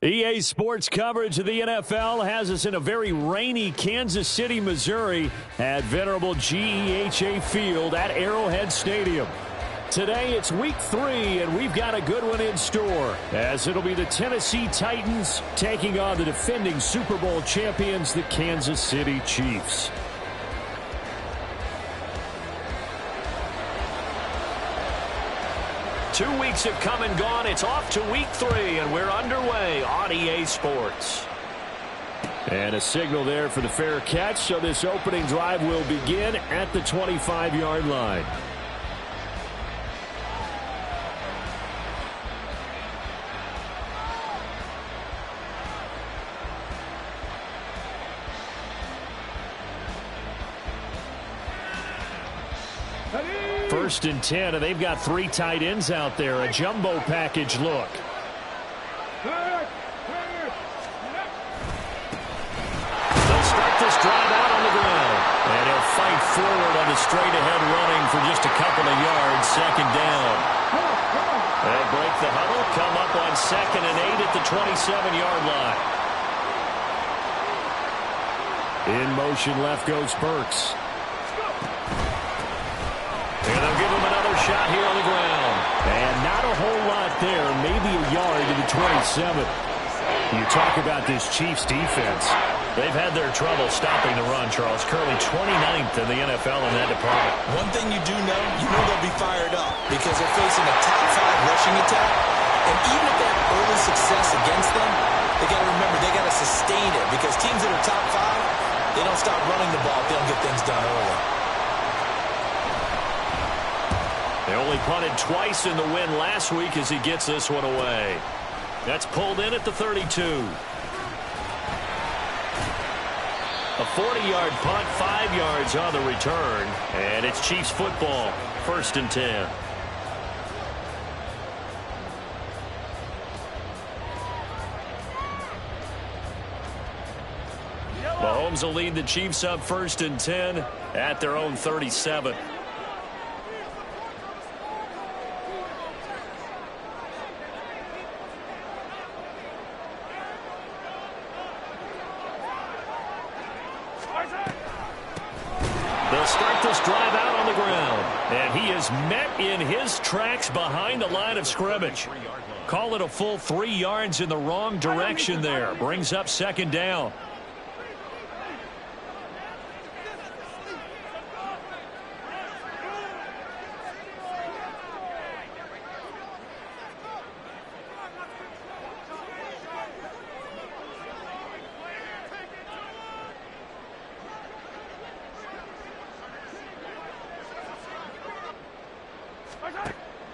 EA Sports coverage of the NFL has us in a very rainy Kansas City, Missouri at venerable GEHA Field at Arrowhead Stadium. Today it's week 3, and we've got a good one in store, as it'll be the Tennessee Titans taking on the defending Super Bowl champions, the Kansas City Chiefs. Two weeks have come and gone. It's off to week 3, and we're underway on EA Sports. And a signal there for the fair catch, so this opening drive will begin at the 25-yard line. First and 10, and they've got 3 tight ends out there. A jumbo package look. They'll start this drive out on the ground. And he'll fight forward on the straight-ahead running for just a couple of yards. Second down. They'll break the huddle, come up on 2nd and 8 at the 27-yard line. In motion left goes Burks. And they'll give him another shot here on the ground. And not a whole lot there, maybe a yard to the 27. You talk about this Chiefs defense. They've had their trouble stopping the run, Charles. Currently 29th in the NFL in that department. One thing you do know, they'll be fired up because they're facing a top 5 rushing attack. And even if they have early success against them, they got to remember they got to sustain it, because teams that are top 5, they don't stop running the ball if they don't get things done early. They only punted twice in the win last week as he gets this one away. That's pulled in at the 32. A 40-yard punt, 5 yards on the return. And it's Chiefs football, 1st and 10. Mahomes will lead the Chiefs up 1st and 10 at their own 37. They'll start this drive out on the ground. And he is met in his tracks behind the line of scrimmage. Call it a full 3 yards in the wrong direction there. Brings up 2nd down.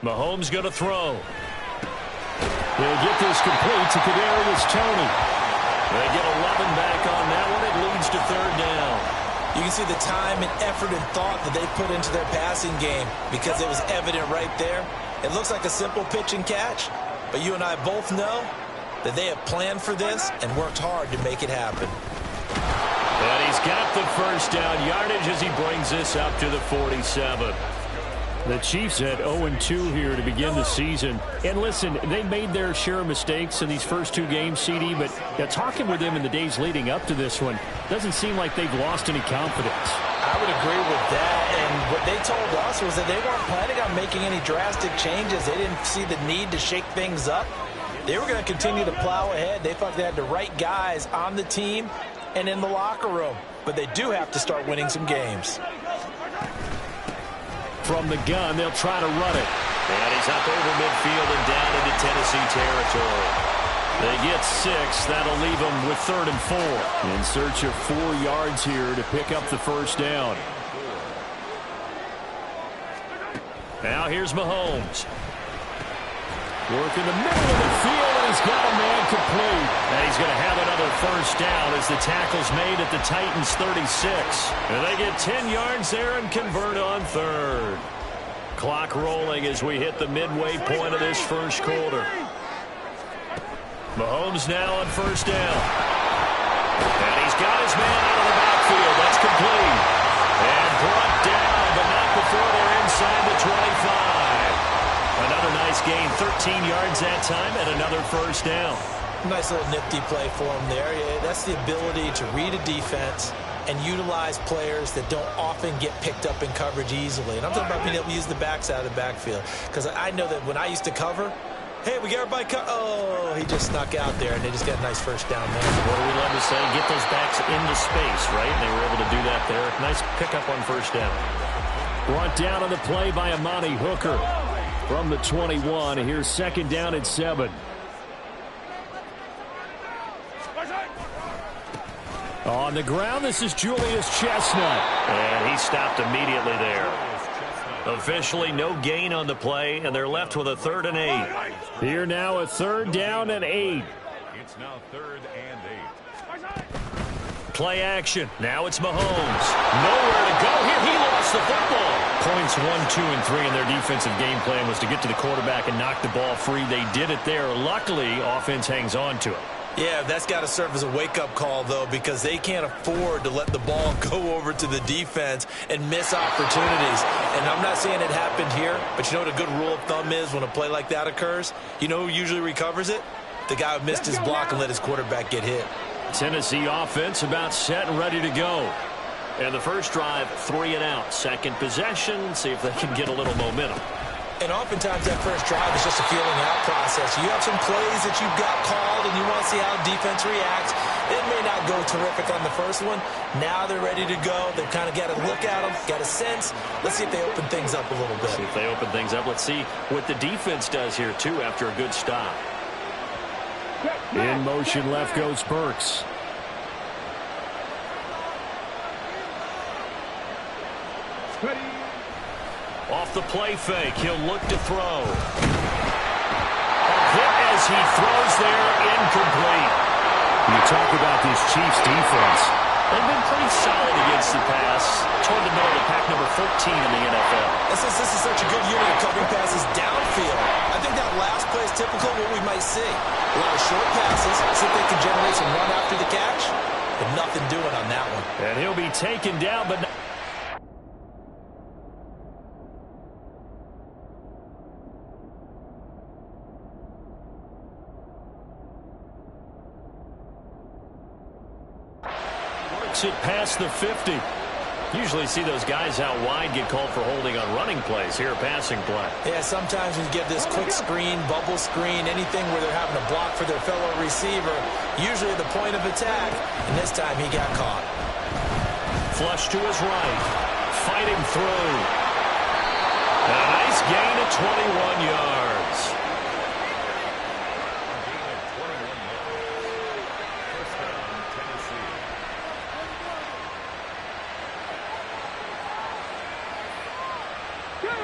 Mahomes going to throw. They'll get this complete to Kadarius Toney. They get 11 back on that one. It leads to 3rd down. You can see the time and effort and thought that they put into their passing game, because it was evident right there. It looks like a simple pitch and catch, but you and I both know that they have planned for this and worked hard to make it happen. And he's got the 1st down yardage as he brings this up to the 47. The Chiefs had 0-2 here to begin the season. And listen, they made their share of mistakes in these first 2 games, CD, but talking with them in the days leading up to this one, doesn't seem like they've lost any confidence. I would agree with that. And what they told us was that they weren't planning on making any drastic changes. They didn't see the need to shake things up. They were going to continue to plow ahead. They thought they had the right guys on the team and in the locker room. But they do have to start winning some games. From the gun, they'll try to run it. And he's up over midfield and down into Tennessee territory. They get 6. That'll leave them with 3rd and 4. In search of 4 yards here to pick up the 1st down. Now here's Mahomes. Work in the middle of the field, and he's got a man complete. And he's going to have another 1st down as the tackle's made at the Titans' 36. And they get 10 yards there and convert on 3rd. Clock rolling as we hit the midway point of this first quarter. Mahomes now on 1st down. And he's got his man out of the backfield. That's complete. And brought down, but not before they're inside the 25. Another nice gain, 13 yards that time, and another 1st down. Nice little nifty play for him there. Yeah, that's the ability to read a defense and utilize players that don't often get picked up in coverage easily. And I'm talking about being able to use the backside of the backfield. Because I know that when I used to cover, hey, we got everybody oh, he just snuck out there, and they just got a nice first down there. What do we love to say? Get those backs into space, right? And they were able to do that there. Nice pickup on first down. Brought down on the play by Amani Hooker from the 21. Here's second down and 7. On the ground, this is Julius Chestnut. And he stopped immediately there. Officially no gain on the play, and they're left with a 3rd and 8. Here now a 3rd down and 8. It's now 3rd and 8. Play action. Now it's Mahomes. Nowhere to go here. He lost the football. Points 1, 2, and 3 in their defensive game plan was to get to the quarterback and knock the ball free. They did it there. Luckily, offense hangs on to it. Yeah, that's got to serve as a wake-up call, though, because they can't afford to let the ball go over to the defense and miss opportunities. And I'm not saying it happened here, but you know what a good rule of thumb is when a play like that occurs? You know who usually recovers it? The guy who missed his block and let his quarterback get hit. Tennessee offense about set and ready to go. And the first drive, 3 and out. Second possession, see if they can get a little momentum. And oftentimes that first drive is just a feeling out process. You have some plays that you've got called and you want to see how defense reacts. It may not go terrific on the first one. Now they're ready to go. They've kind of got to look at them, got a sense. Let's see if they open things up a little bit. See if they open things up. Let's see what the defense does here, too, after a good stop. In motion, left goes Burks. Off the play fake, he'll look to throw. A hit as he throws there, incomplete. You talk about this Chiefs defense. They've been pretty solid against the pass. Toward the middle of the pack, number 13 in the NFL. This is such a good unit of covering passes downfield. I think that last play is typical of what we might see. A lot of short passes, see if they can generate some run after the catch, but nothing doing on that one. And he'll be taken down, but it past the 50. Usually see those guys out wide get called for holding on running plays. Here, a passing play. Yeah, sometimes we give this quick screen, bubble screen, anything where they're having to block for their fellow receiver, usually at the point of attack, and this time he got caught. Flush to his right. Fighting through. A nice gain of 21 yards.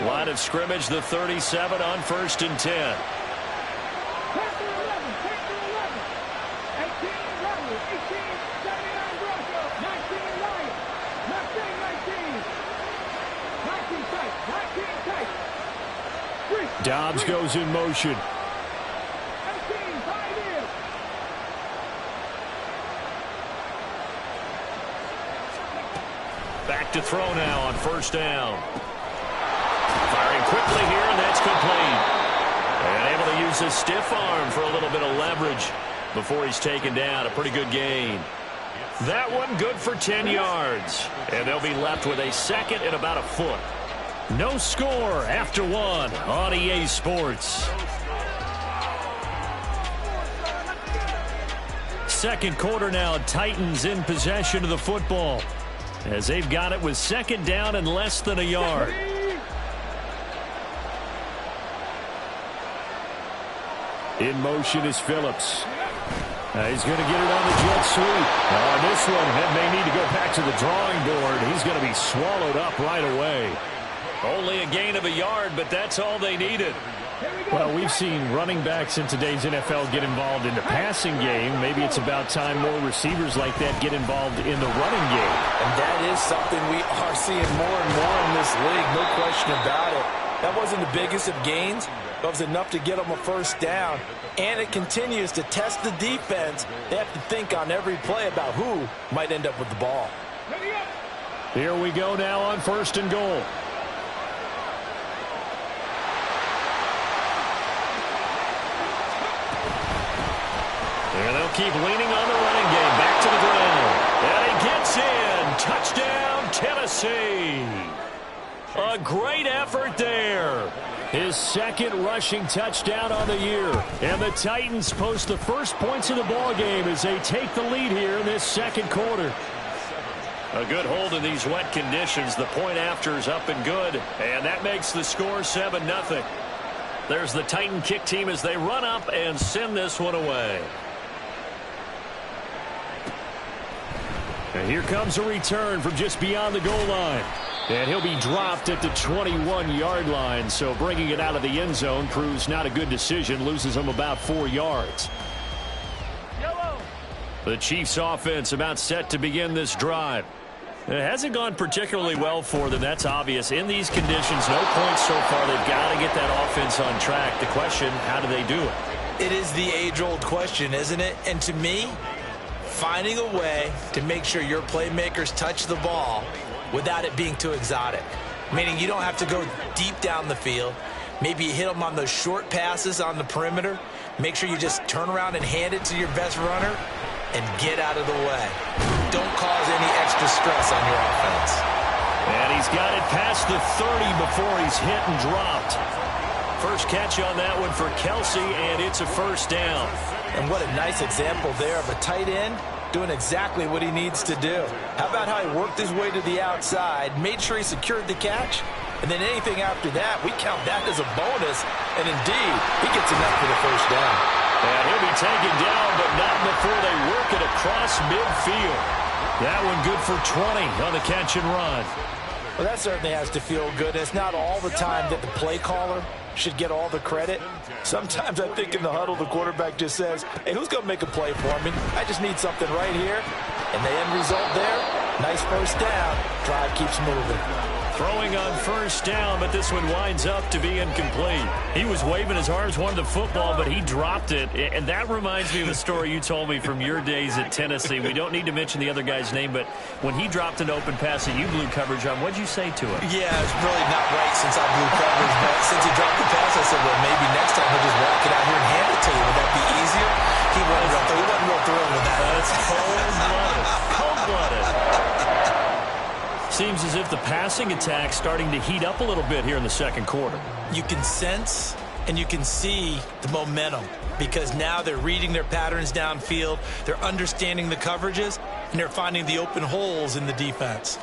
Line of scrimmage, the 37 on 1st and 10. Dobbs goes in motion. Back to throw now on 1st down. Firing quickly here, and that's complete. And able to use his stiff arm for a little bit of leverage before he's taken down. A pretty good gain. That one good for 10 yards. And they'll be left with a 2nd and about a foot. No score after 1 on EA Sports. Second quarter now, Titans in possession of the football as they've got it with 2nd down and less than a yard. In motion is Phillips. He's going to get it on the jet sweep. This one may need to go back to the drawing board. He's going to be swallowed up right away. Only a gain of a yard, but that's all they needed. Well, we've seen running backs in today's NFL get involved in the passing game. Maybe it's about time more receivers like that get involved in the running game. And that is something we are seeing more and more in this league, no question about it. That wasn't the biggest of gains. That was enough to get them a 1st down. And it continues to test the defense. They have to think on every play about who might end up with the ball. Here we go now on 1st and goal. And they'll keep leaning on the running game. Back to the ground. And he gets in. Touchdown, Tennessee. A great effort there. His second rushing touchdown on the year. And the Titans post the first points of the ball game as they take the lead here in this second quarter. A good hold in these wet conditions. The point after is up and good. And that makes the score 7-0. There's the Titan kick team as they run up and send this one away. And here comes a return from just beyond the goal line. And he'll be dropped at the 21-yard line. So bringing it out of the end zone proves not a good decision. Loses him about 4 yards. The Chiefs offense about set to begin this drive. It hasn't gone particularly well for them. That's obvious. In these conditions, no points so far. They've got to get that offense on track. The question, how do they do it? It is the age-old question, isn't it? And to me, finding a way to make sure your playmakers touch the ball without it being too exotic. Meaning you don't have to go deep down the field. Maybe you hit them on those short passes on the perimeter. Make sure you just turn around and hand it to your best runner and get out of the way. Don't cause any extra stress on your offense. And he's got it past the 30 before he's hit and dropped. First catch on that one for Kelsey, and it's a first down. And what a nice example there of a tight end doing exactly what he needs to do. How about how he worked his way to the outside, made sure he secured the catch, and then anything after that, we count that as a bonus. And indeed, he gets enough for the first down. And he'll be taken down, but not before they work it across midfield. That one good for 20 on the catch and run. Well, that certainly has to feel good. It's not all the time that the play caller should get all the credit. Sometimes I think in the huddle, the quarterback just says, hey, who's going to make a play for me? I just need something right here. And the end result there, nice first down. Drive keeps moving. Throwing on first down, but this one winds up to be incomplete. He was waving his arms, wanted the football, but he dropped it. And that reminds me of a story you told me from your days at Tennessee. We don't need to mention the other guy's name, but when he dropped an open pass that you blew coverage on, what'd you say to him? Yeah, it's really not right since I blew coverage, but since he dropped the pass, I said, well, maybe next time he'll just walk it out here and hand it to you. Would that be easier? He wasn't real thrilled with that. That's cold-blooded. Cold-blooded. Seems as if the passing attack's starting to heat up a little bit here in the second quarter. You can sense and you can see the momentum because now they're reading their patterns downfield, they're understanding the coverages, and they're finding the open holes in the defense.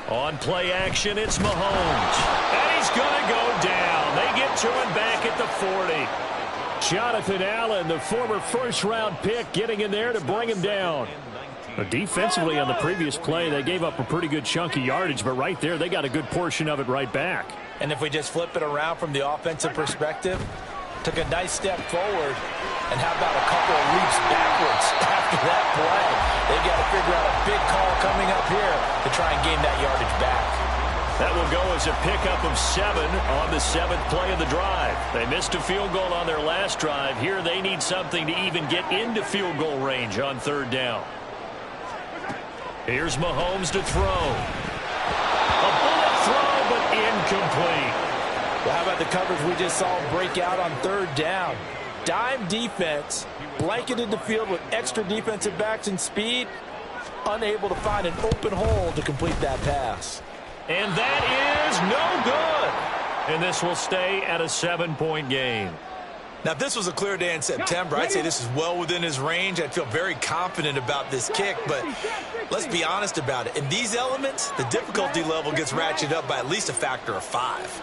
On play action, it's Mahomes. And he's going to go down. They get to him back at the 40. Jonathan Allen, the former first-round pick, getting in there to bring him down. Defensively on the previous play, they gave up a pretty good chunk of yardage, but right there, they got a good portion of it right back. And if we just flip it around from the offensive perspective, took a nice step forward, and how about a couple of leaps backwards after that play? They've got to figure out a big call coming up here to try and gain that yardage back. That will go as a pickup of 7 on the 7th play of the drive. They missed a field goal on their last drive. Here they need something to even get into field goal range on third down. Here's Mahomes to throw. A bullet throw, but incomplete. Well, how about the coverage we just saw break out on third down? Dime defense, blanketed the field with extra defensive backs and speed, unable to find an open hole to complete that pass. And that is no good. And this will stay at a 7-point game. Now, if this was a clear day in September, I'd say this is well within his range. I'd feel very confident about this kick, but let's be honest about it. In these elements, the difficulty level gets ratcheted up by at least a factor of 5.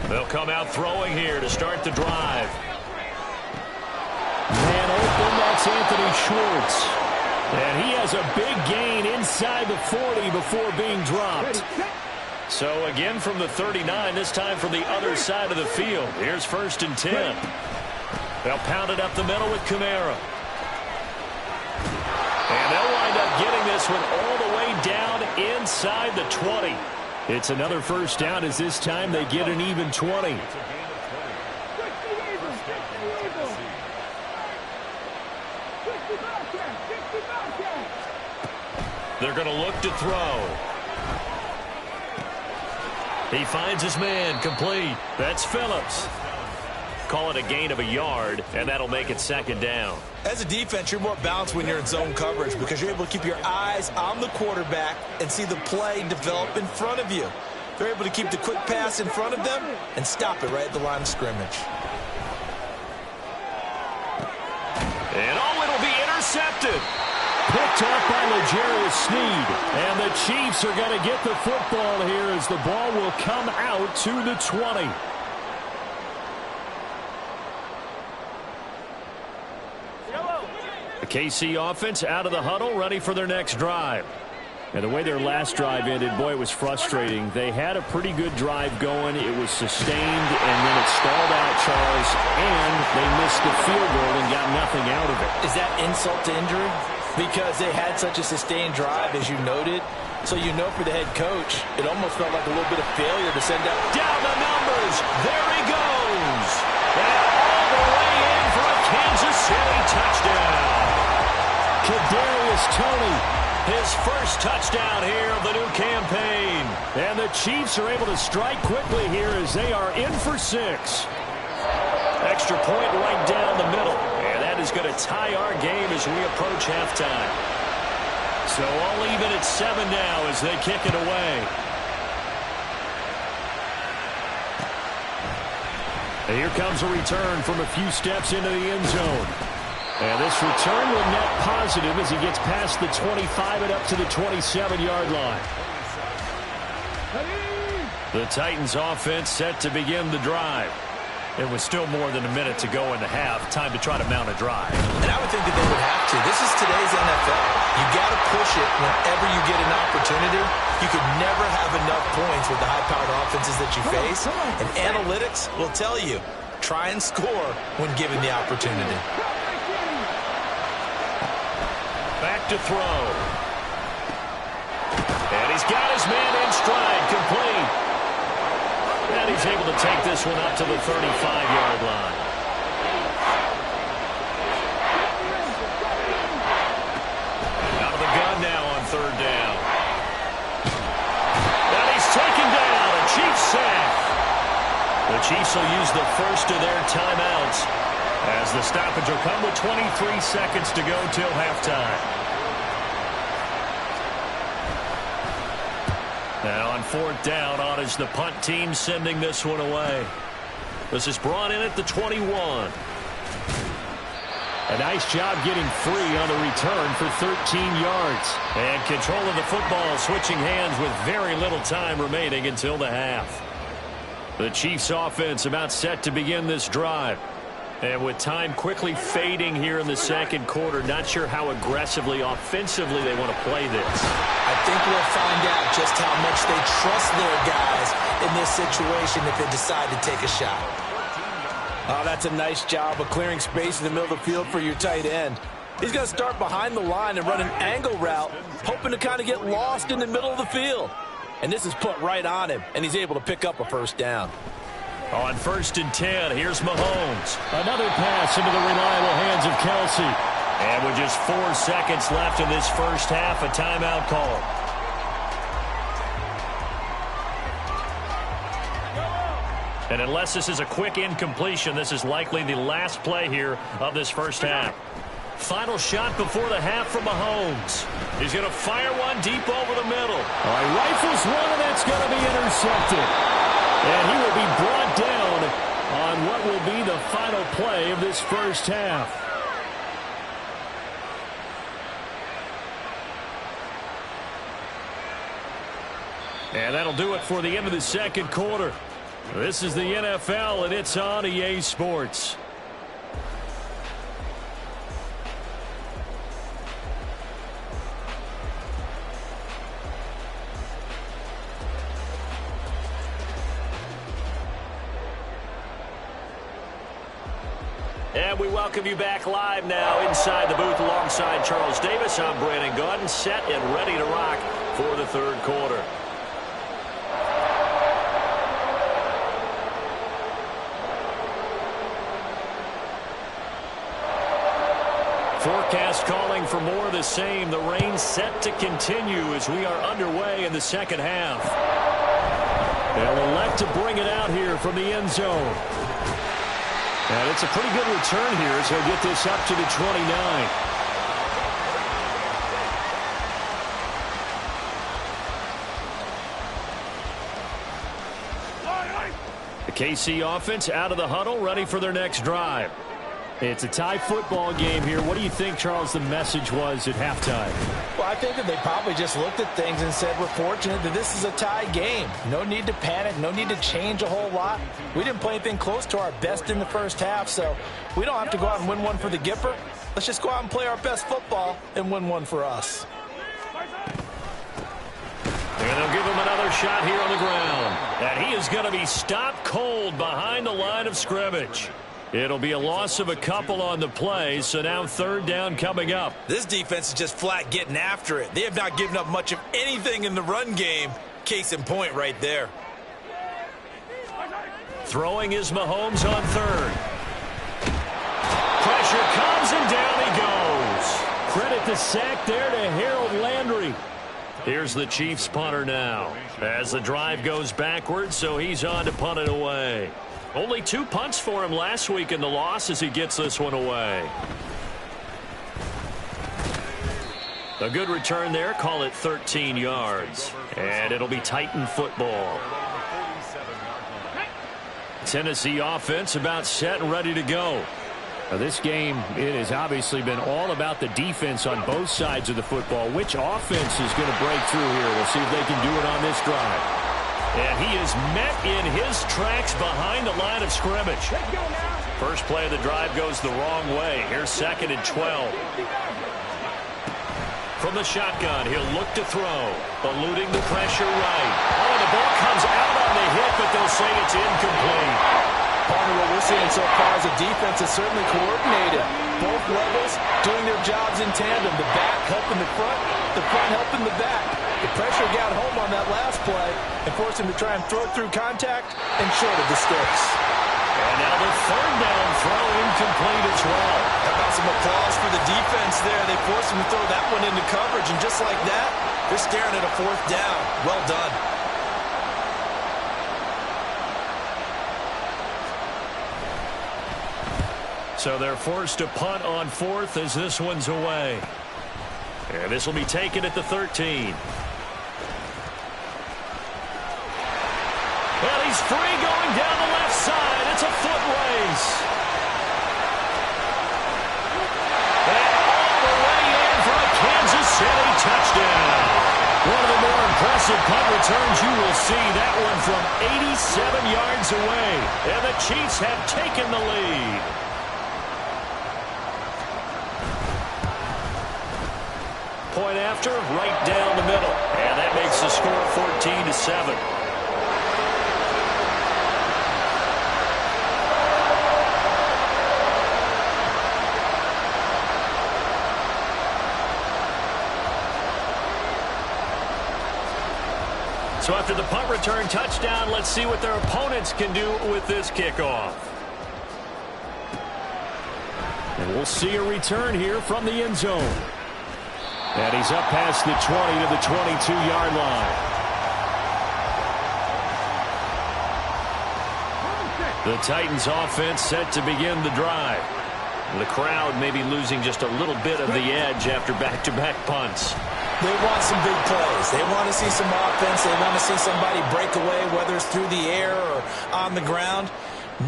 They'll come out throwing here to start the drive. Man open, that's Anthony Schwartz. And he has a big gain inside the 40 before being dropped. So again from the 39, this time from the other side of the field. Here's 1st and 10. They'll pound it up the middle with Kamara. And they'll wind up getting this one all the way down inside the 20. It's another first down as this time they get an even 20. They're going to look to throw. He finds his man complete. That's Phillips. call it a gain of a yard, and that'll make it second down. As a defense, you're more balanced when you're in zone coverage because you're able to keep your eyes on the quarterback and see the play develop in front of you. They're able to keep the quick pass in front of them and stop it right at the line of scrimmage. And it'll be intercepted. Picked up by L'Jarius Sneed. And the Chiefs are going to get the football here as the ball will come out to the 20. The KC offense out of the huddle, ready for their next drive. And the way their last drive ended, boy, it was frustrating. They had a pretty good drive going. It was sustained, and then it stalled out, Charles, and they missed the field goal and got nothing out of it. Is that insult to injury? Because they had such a sustained drive, as you noted. So you know for the head coach, it almost felt like a little bit of failure to send out. Down the numbers. There he goes. And all the way in for a Kansas City touchdown. Kadarius Toney, his first touchdown here of the new campaign. And the Chiefs are able to strike quickly here as they are in for 6. Extra point right down the middle. And that is going to tie our game as we approach halftime. So all even at 7 now as they kick it away. And here comes a return from a few steps into the end zone. And this return will net positive as he gets past the 25 and up to the 27-yard line. The Titans offense set to begin the drive. It was still more than a minute to go in the half. Time to try to mount a drive. And I would think that they would have to. This is today's NFL. You got to push it whenever you get an opportunity. You could never have enough points with the high-powered offenses that you face. And analytics will tell you, try and score when given the opportunity. Back to throw. And he's got his man in stride, complete. And he's able to take this one up to the 35-yard line. Out of the gun now on third down. And he's taken down. A Chiefs sack. The Chiefs will use the first of their timeouts as the stoppage will come with 23 seconds to go till halftime. Now on fourth down, on is the punt team sending this one away. This is brought in at the 21. A nice job getting free on the return for 13 yards. And control of the football switching hands with very little time remaining until the half. The Chiefs offense about set to begin this drive. And with time quickly fading here in the second quarter, not sure how aggressively, offensively they want to play this. I think we'll find out just how much they trust their guys in this situation if they decide to take a shot. Oh, that's a nice job of clearing space in the middle of the field for your tight end. He's going to start behind the line and run an angle route, hoping to kind of get lost in the middle of the field. And this is put right on him, and he's able to pick up a first down. On 1st and 10, here's Mahomes. Another pass into the reliable hands of Kelsey. And with just 4 seconds left in this first half, a timeout call. And unless this is a quick incompletion, this is likely the last play here of this first half. Final shot before the half from Mahomes. He's going to fire one deep over the middle. All right, rifles one, and that's going to be intercepted. And he will be brought down on what will be the final play of this first half. And that'll do it for the end of the second quarter. This is the NFL, and it's on EA Sports. And we welcome you back live now inside the booth alongside Charles Davis. I'm Brandon Gaudin, set and ready to rock for the third quarter. Forecast calling for more of the same. The rain set to continue as we are underway in the second half. They'll elect to bring it out here from the end zone. And it's a pretty good return here as he'll get this up to the 29. The KC offense out of the huddle, ready for their next drive. It's a tie football game here. What do you think, Charles, the message was at halftime? Well, I think that they probably just looked at things and said, we're fortunate that this is a tie game. No need to panic. No need to change a whole lot. We didn't play anything close to our best in the first half, so we don't have to go out and win one for the Gipper. Let's just go out and play our best football and win one for us. And they'll give him another shot here on the ground. And he is going to be stopped cold behind the line of scrimmage. It'll be a loss of a couple on the play, so now third down coming up. This defense is just flat getting after it. They have not given up much of anything in the run game. Case in point right there. Throwing is Mahomes on third. Pressure comes and down he goes. Credit the sack there to Harold Landry. Here's the Chiefs punter now as the drive goes backwards, so he's on to punt it away. Only 2 punts for him last week in the loss as he gets this one away. A good return there. Call it 13 yards. And it'll be Titan football. Tennessee offense about set and ready to go. Now this game, it has obviously been all about the defense on both sides of the football. Which offense is going to break through here? We'll see if they can do it on this drive. And he is met in his tracks behind the line of scrimmage. First play of the drive goes the wrong way. Here's 2nd and 12. From the shotgun, he'll look to throw. Eluding the pressure right. Oh, the ball comes out on the hit, but they'll say it's incomplete. Part of what we're seeing so far as a defense is certainly coordinated. Both levels doing their jobs in tandem. The back helping the front helping the back. The pressure got home on that last play and forced him to try and throw it through contact and short of the sticks. And now the third down throw incomplete as well. How about some applause for the defense there? They forced him to throw that one into coverage, and just like that, they're staring at a 4th down. Well done. So they're forced to punt on 4th as this one's away. And this will be taken at the 13. Well, he's free going down the left side. It's a foot race. And all the way in for a Kansas City touchdown. One of the more impressive punt returns you will see. That one from 87 yards away. And the Chiefs have taken the lead. Point after, right down the middle. And that makes the score 14-7. So after the punt return touchdown, let's see what their opponents can do with this kickoff. And we'll see a return here from the end zone. And he's up past the 20 to the 22-yard line. The Titans offense set to begin the drive. The crowd may be losing just a little bit of the edge after back-to-back punts. They want some big plays. They want to see some offense. They want to see somebody break away, whether it's through the air or on the ground.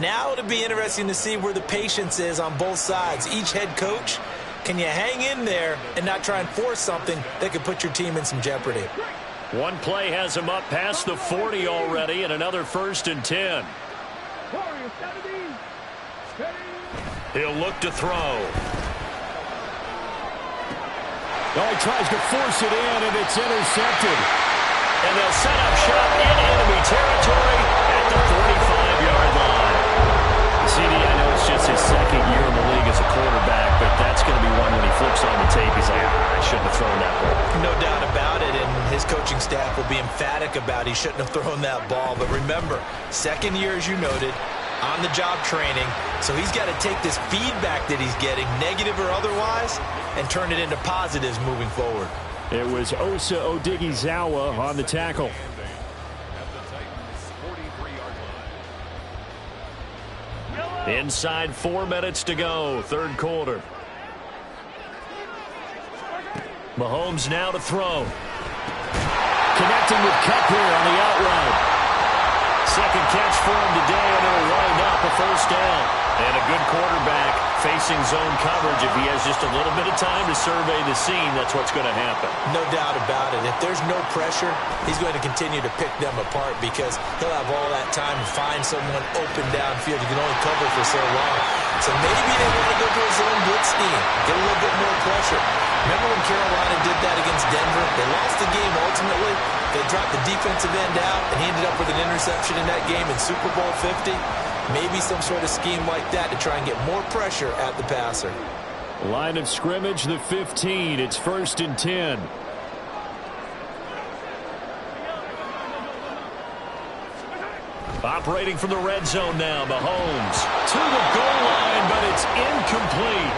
Now it'll be interesting to see where the patience is on both sides. Each head coach, can you hang in there and not try and force something that could put your team in some jeopardy? One play has him up past the 40 already, and another 1st and 10. He'll look to throw. Oh, he tries to force it in, and it's intercepted. And they'll set up shop in enemy territory at the 45-yard line. CD, I know it's just his 2nd year in the league as a quarterback, but that's going to be one when he flips on the tape, he's like, I shouldn't have thrown that ball. No doubt about it, and his coaching staff will be emphatic about he shouldn't have thrown that ball. But remember, 2nd year, as you noted, on-the-job training, so he's got to take this feedback that he's getting, negative or otherwise, and turn it into positives moving forward. It was Osa Odighizuwa on the tackle. At the Titans' 43-yard line. Inside 4 minutes to go, third quarter. Mahomes now to throw. Connecting with Cup here on the out route. Second catch for him today, and it'll wind up a first down. And a good quarterback facing zone coverage. If he has just a little bit of time to survey the scene, that's what's going to happen. No doubt about it. If there's no pressure, he's going to continue to pick them apart because he'll have all that time to find someone open downfield. He can only cover for so long. So maybe they want to go to a zone blitz scheme, get a little bit more pressure. Remember when Carolina did that against Denver? They lost the game ultimately. They dropped the defensive end out, and he ended up with an interception in that game in Super Bowl 50. Maybe some sort of scheme like that to try and get more pressure at the passer. Line of scrimmage, the 15. It's 1st and 10. Operating from the red zone now, Mahomes to the goal line, but it's incomplete.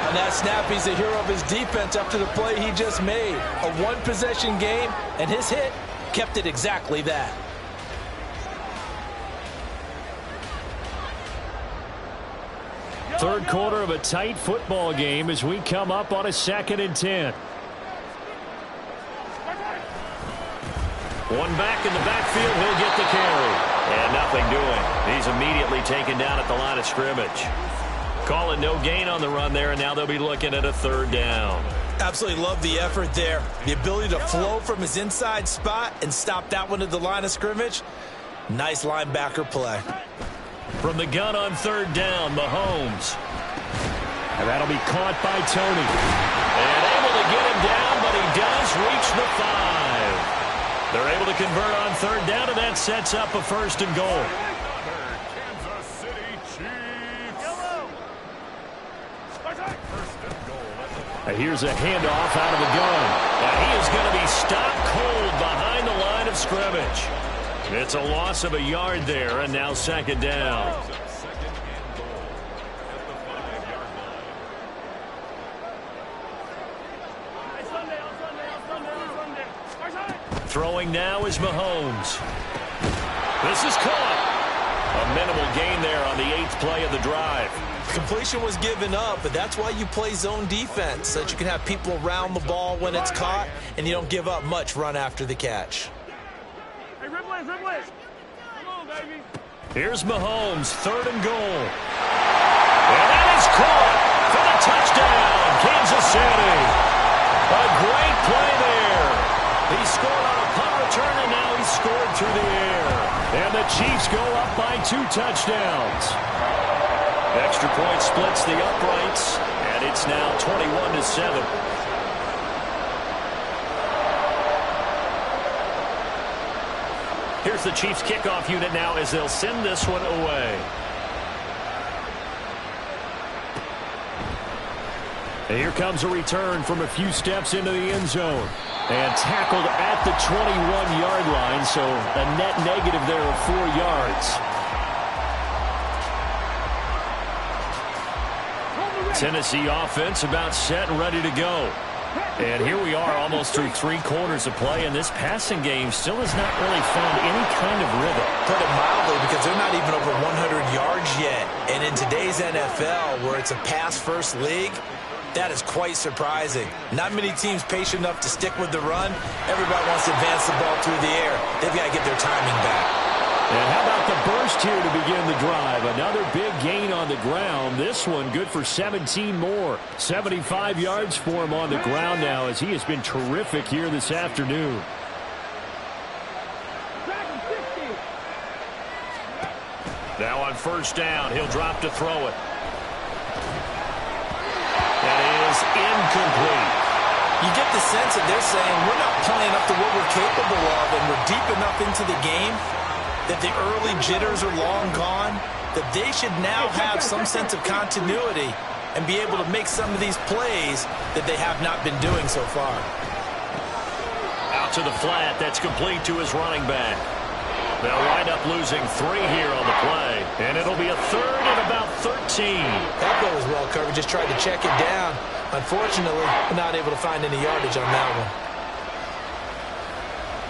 On that snap, he's a hero of his defense after the play he just made. A one-possession game, and his hit kept it exactly that. Third quarter of a tight football game as we come up on a 2nd and 10. One back in the backfield, he'll get the carry. And nothing doing. He's immediately taken down at the line of scrimmage. Call it no gain on the run there, and now they'll be looking at a 3rd down. Absolutely love the effort there. The ability to flow from his inside spot and stop that one at the line of scrimmage. Nice linebacker play. From the gun on 3rd down, Mahomes. And that'll be caught by Tony. And able to get him down, but he does reach the 5. They're able to convert on 3rd down, and that sets up a 1st and goal. Kansas City Chiefs. And here's a handoff out of the gun. And he is going to be stopped cold behind the line of scrimmage. It's a loss of a yard there, and now 2nd down. Throwing now is Mahomes. This is caught. A minimal gain there on the 8th play of the drive. Completion was given up, but that's why you play zone defense, so that you can have people around the ball when it's caught, and you don't give up much run after the catch. Here's Mahomes, 3rd and goal. And that is caught for the touchdown, Kansas City. A great play there. He scored on a punt return, and now he's scored through the air. And the Chiefs go up by 2 touchdowns. Extra point splits the uprights, and it's now 21-7. Here's the Chiefs kickoff unit now as they'll send this one away. And here comes a return from a few steps into the end zone. And tackled at the 21-yard line, so a net negative there of 4 yards. Tennessee offense about set and ready to go. And here we are almost through 3 quarters of play, and this passing game still has not really found any kind of rhythm. Put it mildly, because they're not even over 100 yards yet. And in today's NFL, where it's a pass-first league, that is quite surprising. Not many teams patient enough to stick with the run. Everybody wants to advance the ball through the air. They've got to get their timing back. And how about the burst here to begin the drive? Another big gain on the ground. This one good for 17 more. 75 yards for him on the ground now, as he has been terrific here this afternoon. Now on 1st down, he'll drop to throw it. That is incomplete. You get the sense that they're saying we're not playing up to what we're capable of, and we're deep enough into the game that the early jitters are long gone, that they should now have some sense of continuity and be able to make some of these plays that they have not been doing so far. Out to the flat. That's complete to his running back. They'll wind up losing 3 here on the play, and it'll be a 3rd and about 13. That play was well covered. Just tried to check it down. Unfortunately, not able to find any yardage on that one.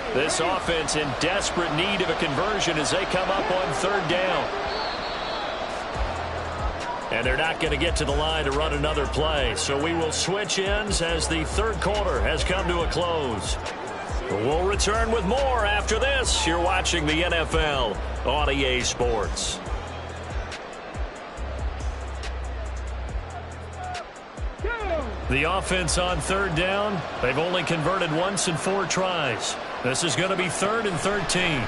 This offense in desperate need of a conversion as they come up on 3rd down. And they're not going to get to the line to run another play. So we will switch ends as the third quarter has come to a close. We'll return with more after this. You're watching the NFL on EA Sports. The offense on third down. They've only converted once in 4 tries. This is going to be 3rd and 13.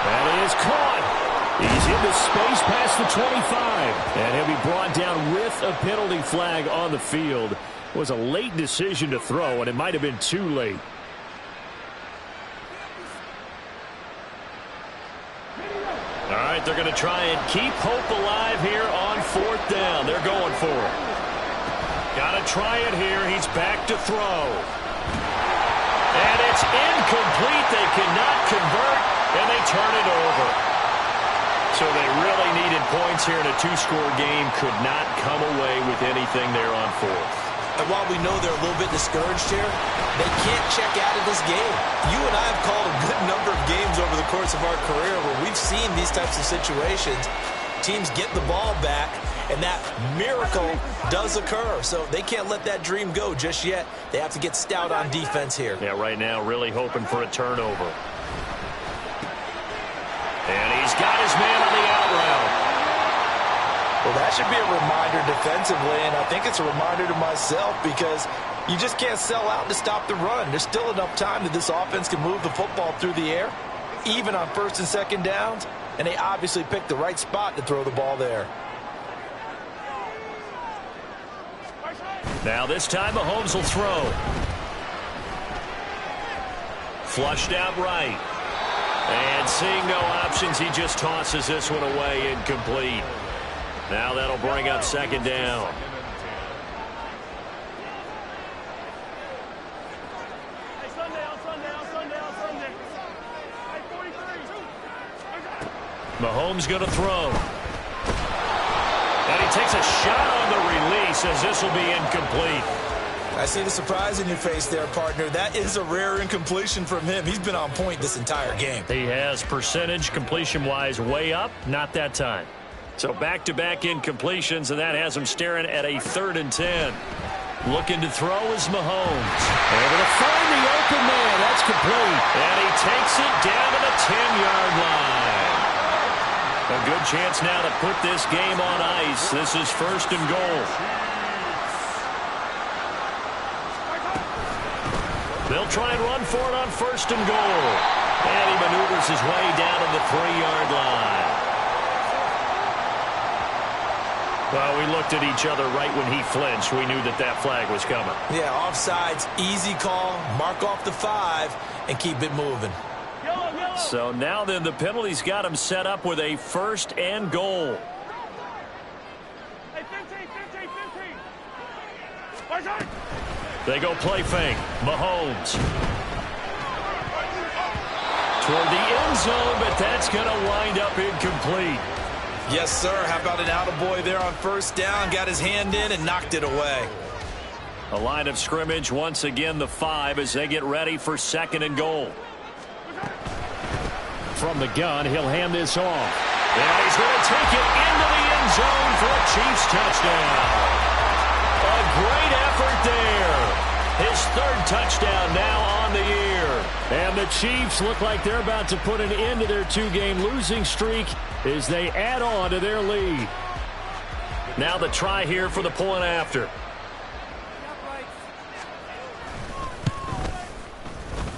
That is caught. He's into space past the 25. And he'll be brought down with a penalty flag on the field. It was a late decision to throw, and it might have been too late. All right, they're going to try and keep hope alive here on 4th down. They're going for it. Got to try it here. He's back to throw. And it's incomplete. They cannot convert, and they turn it over. So they really needed points here in a 2-score game. Could not come away with anything there on 4th. And while we know they're a little bit discouraged here, they can't check out of this game. You and I have called a good number of games over the course of our career where we've seen these types of situations. Teams get the ball back, and that miracle does occur. So they can't let that dream go just yet. They have to get stout on defense here. Yeah, right now really hoping for a turnover. And he's got his man on the out route. Well, that should be a reminder defensively, and I think it's a reminder to myself because you just can't sell out to stop the run. There's still enough time that this offense can move the football through the air, even on 1st and 2nd downs, and they obviously picked the right spot to throw the ball there. Now this time Mahomes will throw. Flushed out right. And seeing no options, he just tosses this one away, incomplete. Now that'll bring up 2nd down. Mahomes going to throw. And he takes a shot on the release as this will be incomplete. I see the surprise in your face there, partner. That is a rare incompletion from him. He's been on point this entire game. He has percentage completion-wise way up, not that time. So back-to-back incompletions, and that has him staring at a 3rd and 10. Looking to throw is Mahomes. Able to find the open man. That's complete. And he takes it down to the 10-yard line. A good chance now to put this game on ice. This is 1st and goal. They'll try and run for it on 1st and goal. And he maneuvers his way down to the 3-yard line. Well, we looked at each other right when he flinched. We knew that that flag was coming. Yeah, offsides, easy call, mark off the 5, and keep it moving. So now then the penalty's got him set up with a 1st and goal. They go play fake. Mahomes. Toward the end zone, but that's going to wind up incomplete. Yes, sir. How about an attaboy there on 1st down? Got his hand in and knocked it away. A line of scrimmage, once again the 5 as they get ready for 2nd and goal. From the gun, he'll hand this off. And he's going to take it into the end zone for a Chiefs touchdown. A great effort there. His 3rd touchdown now on the year. And the Chiefs look like they're about to put an end to their 2-game losing streak as they add on to their lead. Now the try here for the point after.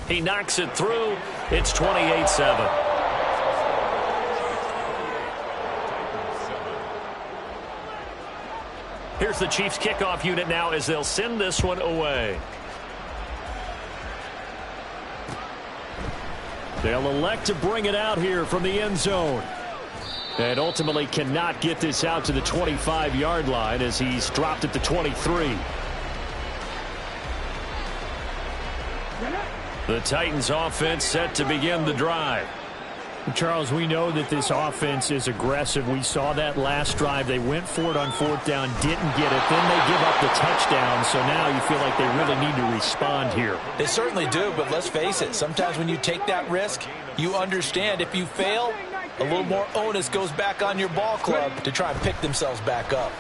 He knocks it through. It's 28-7. Here's the Chiefs kickoff unit now as they'll send this one away. They'll elect to bring it out here from the end zone. And ultimately cannot get this out to the 25-yard line as he's dropped at the 23. The Titans offense set to begin the drive. Charles, we know that this offense is aggressive. We saw that last drive. They went for it on 4th down, didn't get it. Then they give up the touchdown. So now you feel like they really need to respond here. They certainly do, but let's face it. Sometimes when you take that risk, you understand if you fail, a little more onus goes back on your ball club to try and pick themselves back up.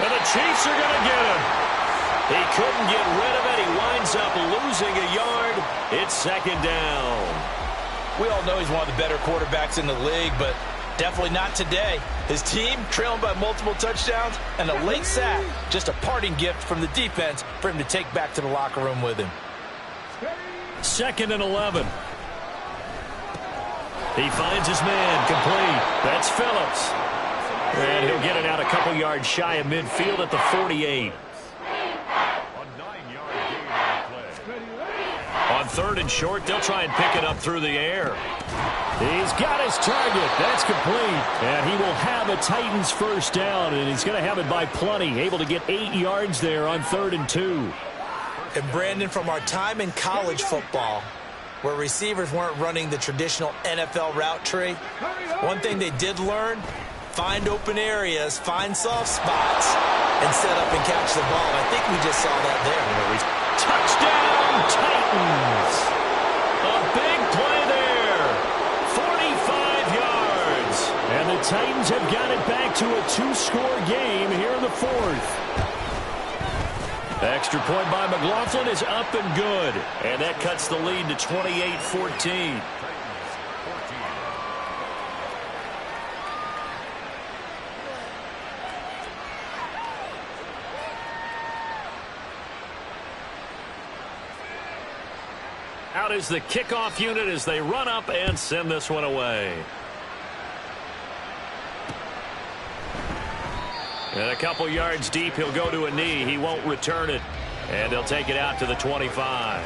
And the Chiefs are going to get him. He couldn't get rid of it. He winds up losing a yard. It's second down. We all know he's one of the better quarterbacks in the league, but definitely not today. His team trailing by multiple touchdowns and a late sack. Just a parting gift from the defense for him to take back to the locker room with him. Second and 11. He finds his man complete. That's Phillips. And he'll get it out a couple yards shy of midfield at the 48. On third and short, they'll try and pick it up through the air. He's got his target. That's complete. And he will have a Titans first down, and he's going to have it by plenty. Able to get 8 yards there on 3rd and 2. And Brandon, from our time in college football, where receivers weren't running the traditional NFL route tree, one thing they did learn, find open areas, find soft spots, and set up and catch the ball. I think we just saw that there. Touchdown, Titans! A big play there. 45 yards. And the Titans have got it back to a 2-score game here in the 4th. Extra point by McLaughlin is up and good. And that cuts the lead to 28-14. Out is the kickoff unit as they run up and send this one away. And a couple yards deep, he'll go to a knee. He won't return it. And they'll take it out to the 25.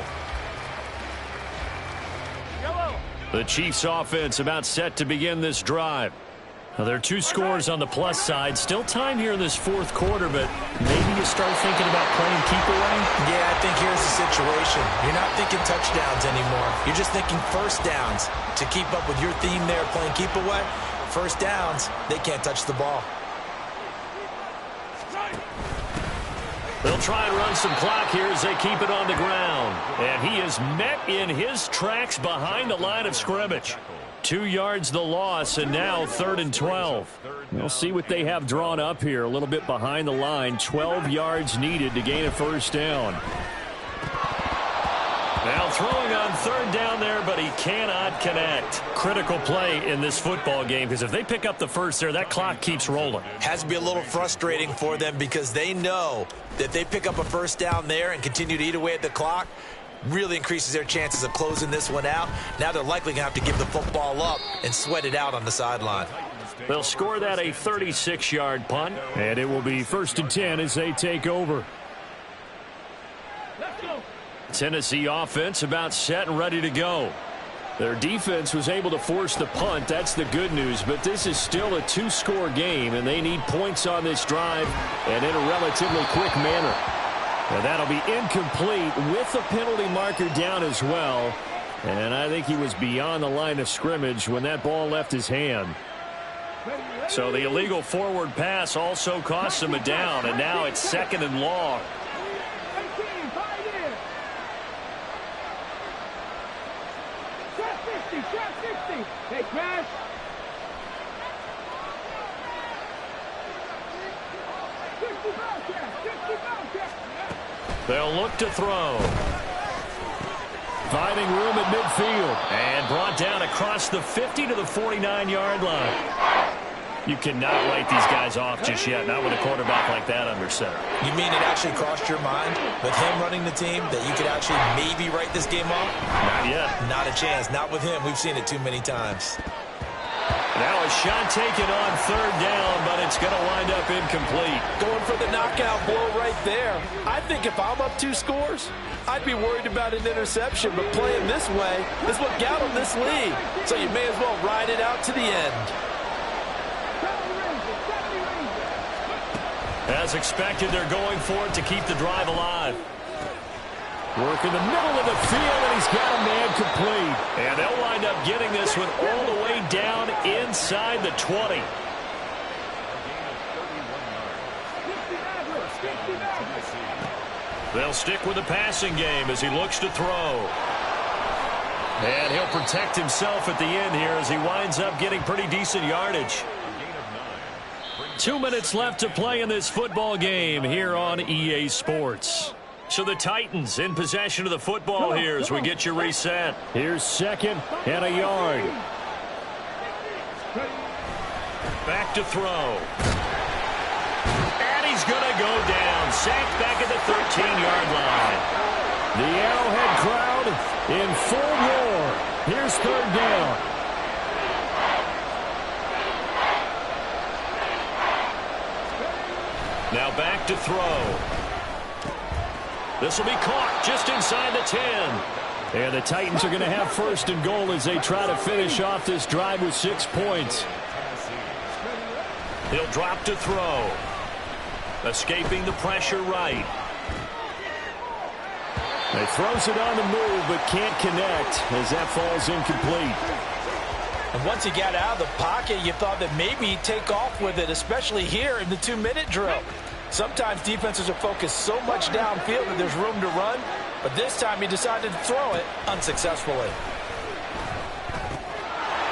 The Chiefs offense about set to begin this drive. Now, there are 2 scores on the plus side. Still time here in this 4th quarter, but maybe you start thinking about playing keep away? Yeah, I think here's the situation. You're not thinking touchdowns anymore. You're just thinking first downs. To keep up with your theme there, playing keep away, first downs, they can't touch the ball. They'll try and run some clock here as they keep it on the ground. And he is met in his tracks behind the line of scrimmage. 2 yards the loss, and now 3rd and 12. We'll see what they have drawn up here. A little bit behind the line. 12 yards needed to gain a first down. Now throwing on 3rd down there, but he cannot connect. Critical play in this football game, because if they pick up the first there, that clock keeps rolling. Has to be a little frustrating for them because they know that if they pick up a first down there and continue to eat away at the clock, really increases their chances of closing this one out. Now they're likely going to have to give the football up and sweat it out on the sideline. They'll score that a 36-yard punt, and it will be 1st and 10 as they take over. Tennessee offense about set and ready to go. Their defense was able to force the punt. That's the good news, but this is still a 2-score game, and they need points on this drive and in a relatively quick manner. And that'll be incomplete with the penalty marker down as well. And I think he was beyond the line of scrimmage when that ball left his hand. So the illegal forward pass also cost him a down, and now it's 2nd and long. They'll look to throw. Finding room at midfield. And brought down across the 50 to the 49-yard line. You cannot write these guys off just yet, not with a quarterback like that under center. You mean it actually crossed your mind with him running the team that you could actually maybe write this game off? Not yet. Not a chance. Not with him. We've seen it too many times. Now a shot taken on 3rd down, but it's going to wind up incomplete. Going for the knockout blow right there. I think if I'm up 2 scores, I'd be worried about an interception, but playing this way is what got them this lead. So you may as well ride it out to the end. As expected, they're going for it to keep the drive alive. Work in the middle of the field, and he's got a man complete. And they'll wind up getting this one all the way down inside the 20. They'll stick with the passing game as he looks to throw. And he'll protect himself at the end here as he winds up getting pretty decent yardage. 2 minutes left to play in this football game here on EA Sports. So the Titans in possession of the football here as we get you reset. Here's 2nd and a yard. Back to throw. And he's going to go down. Sacked back at the 13-yard line. The Arrowhead crowd in full roar. Here's 3rd down. Now back to throw. This will be caught just inside the 10. And the Titans are going to have 1st and goal as they try to finish off this drive with 6 points. He'll drop to throw. Escaping the pressure right. He throws it on the move but can't connect as that falls incomplete. And once he got out of the pocket, you thought that maybe he'd take off with it, especially here in the 2-minute drill. Sometimes defenses are focused so much downfield that there's room to run, but this time he decided to throw it unsuccessfully.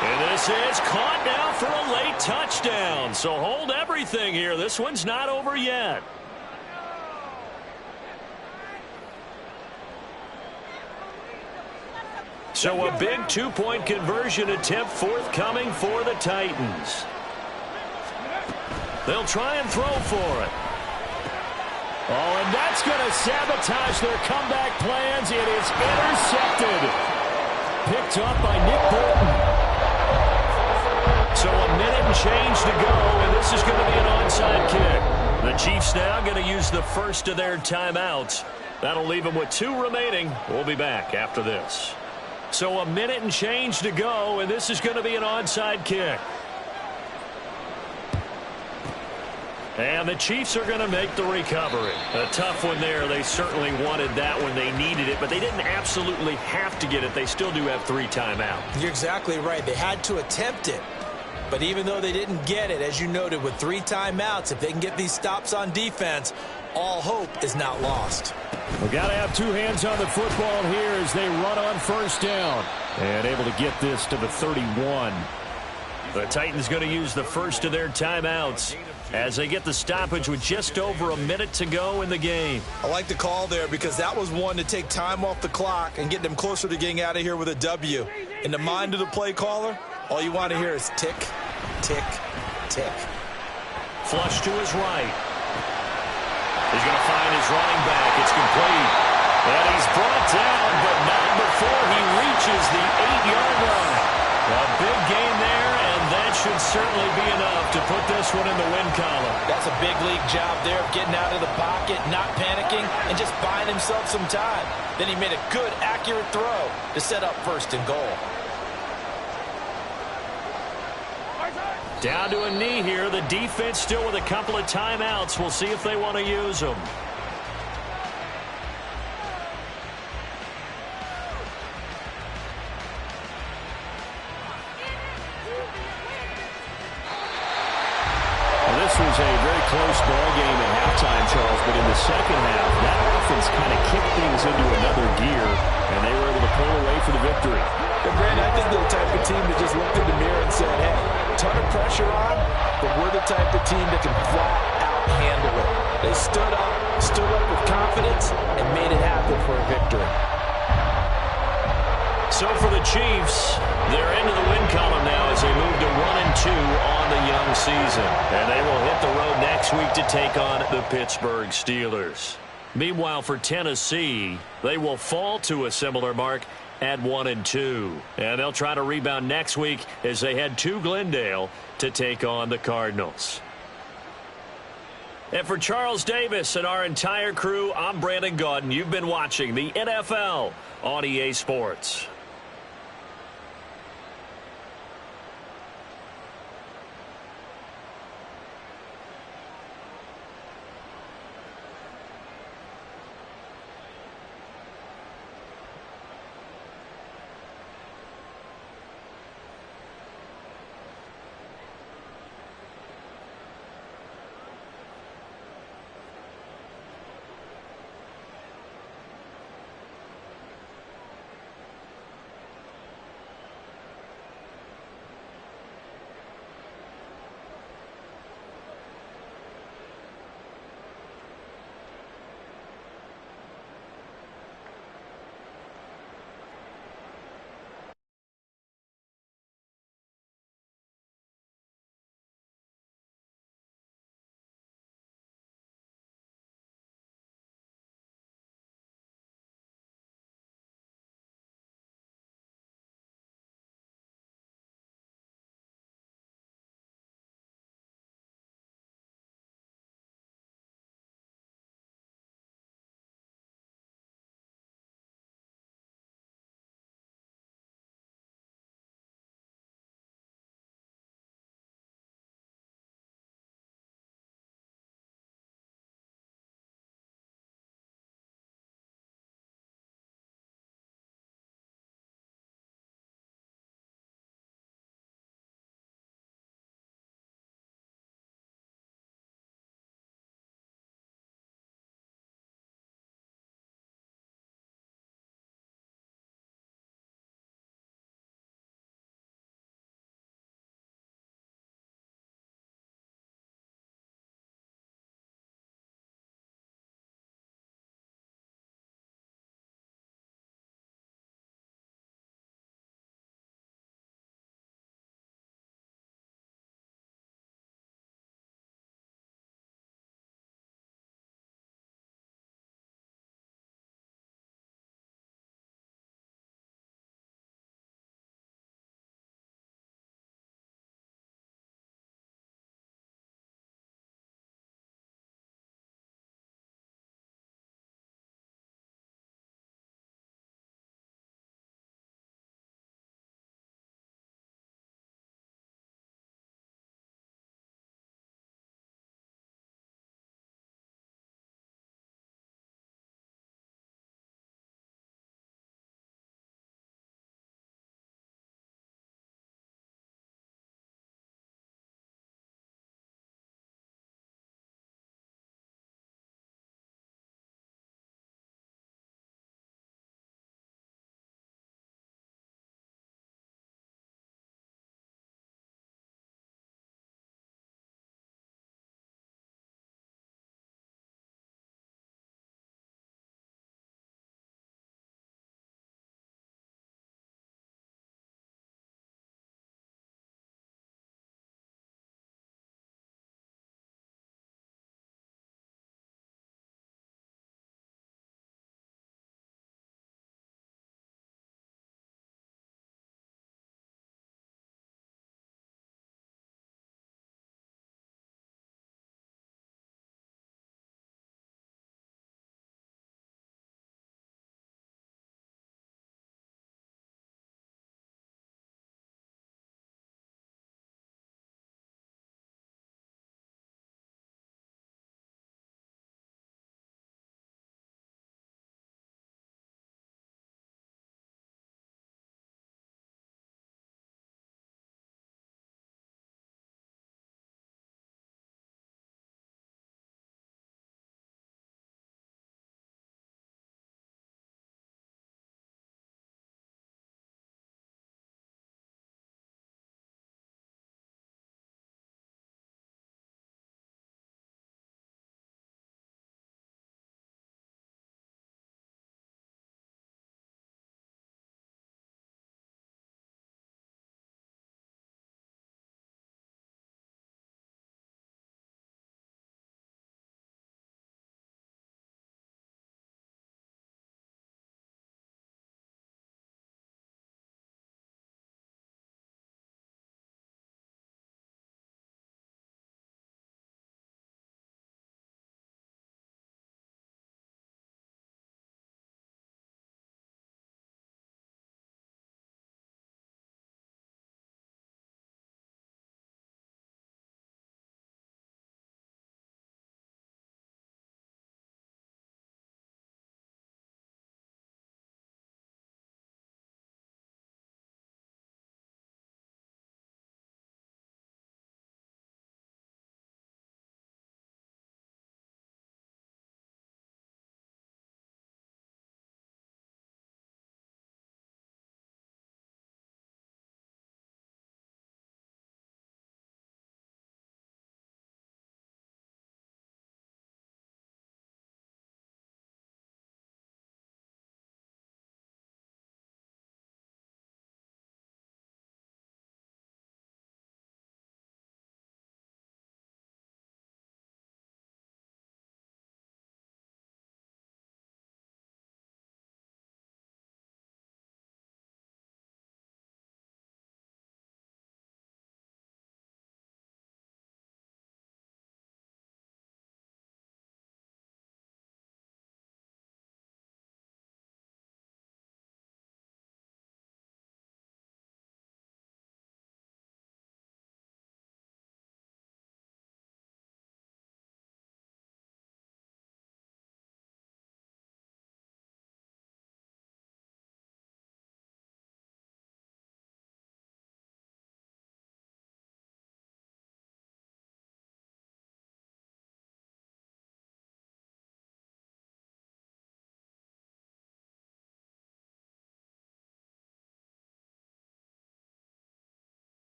And this is caught now for a late touchdown. So hold everything here. This one's not over yet. So a big 2-point conversion attempt forthcoming for the Titans. They'll try and throw for it. Oh, and that's going to sabotage their comeback plans. It is intercepted. Picked up by Nick Bolton. So a minute and change to go, and this is going to be an onside kick. The Chiefs now going to use the first of their timeouts. That'll leave them with 2 remaining. We'll be back after this. So a minute and change to go, and this is going to be an onside kick. And the Chiefs are going to make the recovery. A tough one there. They certainly wanted that when they needed it, but they didn't absolutely have to get it. They still do have 3 timeouts. You're exactly right. They had to attempt it. But even though they didn't get it, as you noted, with 3 timeouts, if they can get these stops on defense, all hope is not lost. We've got to have 2 hands on the football here as they run on 1st down. And able to get this to the 31. The Titans going to use the first of their timeouts as they get the stoppage with just over a minute to go in the game. I like the call there because that was one to take time off the clock and get them closer to getting out of here with a W. In the mind of the play caller, all you want to hear is tick, tick, tick. Flush to his right. He's going to find his running back. It's complete. And he's brought down, but not before he reaches the 8-yard line. A big gain there, and that should certainly be enough to put this one in the win column. That's a big league job there of getting out of the pocket, not panicking, and just buying himself some time. Then he made a good, accurate throw to set up 1st and goal. Down to a knee here. The defense still with a couple of timeouts. We'll see if they want to use them. This was a very close ball game at halftime, Charles, but in the second half, that offense kind of kicked things into another gear, and they were able to pull away for the victory. But, Brandon, I think they're the type of team that just looked in the mirror and said, hey, ton of pressure on, but we're the type of team that can flat out handle it. They stood up with confidence, and made it happen for a victory. So for the Chiefs, they're into the win column now as they move to 1-2 on the young season. And they will hit the road next week to take on the Pittsburgh Steelers. Meanwhile, for Tennessee, they will fall to a similar mark at 1-2. And they'll try to rebound next week as they head to Glendale to take on the Cardinals. And for Charles Davis and our entire crew, I'm Brandon Gaudin. You've been watching the NFL on EA Sports.